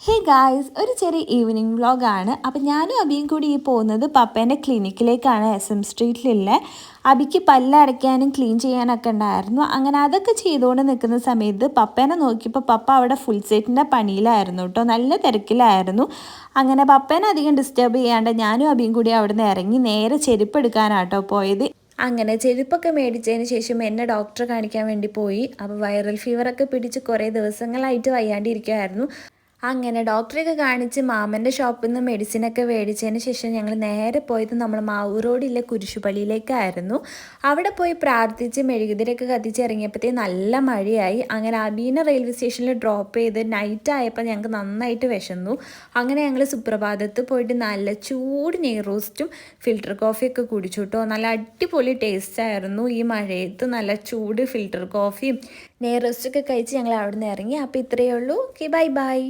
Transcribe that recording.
Hey guys, ഒരു ചെറിയ evening വ്ളോഗാണ്. അപ്പം ഞാനും അബിയും കൂടി ഈ പോകുന്നത് പപ്പേൻ്റെ ക്ലിനിക്കിലേക്കാണ്. SM സ്ട്രീറ്റിലുള്ള അബിക്ക് പല്ലടയ്ക്കാനും ക്ലീൻ ചെയ്യാനൊക്കെ ഉണ്ടായിരുന്നു. അങ്ങനെ അതൊക്കെ ചെയ്തുകൊണ്ട് നിൽക്കുന്ന സമയത്ത് പപ്പേനെ നോക്കിയപ്പോൾ പപ്പ അവിടെ ഫുൾ സെറ്റിൻ്റെ പണിയിലായിരുന്നു കേട്ടോ. നല്ല തിരക്കിലായിരുന്നു. അങ്ങനെ പപ്പേനെ അധികം ഡിസ്റ്റർബ് ചെയ്യാണ്ട് ഞാനും അബിയും കൂടി അവിടെ നിന്ന് ഇറങ്ങി നേരെ ചെരുപ്പ് എടുക്കാനാട്ടോ പോയത്. അങ്ങനെ ചെരുപ്പൊക്കെ മേടിച്ചതിന് ശേഷം എന്നെ ഡോക്ടറെ കാണിക്കാൻ വേണ്ടി പോയി. അപ്പോൾ വൈറൽ ഫീവറൊക്കെ പിടിച്ച് കുറേ ദിവസങ്ങളായിട്ട് വയ്യാണ്ടിരിക്കുമായിരുന്നു. അങ്ങനെ ഡോക്ടറെയൊക്കെ കാണിച്ച് മാമൻ്റെ ഷോപ്പിൽ നിന്ന് മെഡിസിനൊക്കെ മേടിച്ചതിന് ശേഷം ഞങ്ങൾ നേരെ പോയത് നമ്മൾ മാവൂർ റോഡിലെ കുരിശുപള്ളിയിലേക്കായിരുന്നു. അവിടെ പോയി പ്രാർത്ഥിച്ച് മെഴുകുതിരിയൊക്കെ കത്തിച്ച് ഇറങ്ങിയപ്പോഴത്തേ നല്ല മഴയായി. അങ്ങനെ അബീനെ റെയിൽവേ സ്റ്റേഷനിൽ ഡ്രോപ്പ് ചെയ്ത് നൈറ്റ് ആയപ്പോൾ ഞങ്ങൾക്ക് നന്നായിട്ട് വിശന്നു. അങ്ങനെ ഞങ്ങൾ സുപ്രഭാതത്ത് പോയിട്ട് നല്ല ചൂട് നെയ് റോസ്റ്റും ഫിൽറ്റർ കോഫിയൊക്കെ കുടിച്ചു കേട്ടോ. നല്ല അടിപൊളി ടേസ്റ്റ് ആയിരുന്നു. ഈ മഴയത്ത് നല്ല ചൂട് ഫിൽറ്റർ കോഫിയും നെയ് റോസ്റ്റൊക്കെ കഴിച്ച് ഞങ്ങൾ അവിടെ നിന്ന് ഇറങ്ങി. അപ്പോൾ ഇത്രയേ ഉള്ളൂ. Okay, bye bye.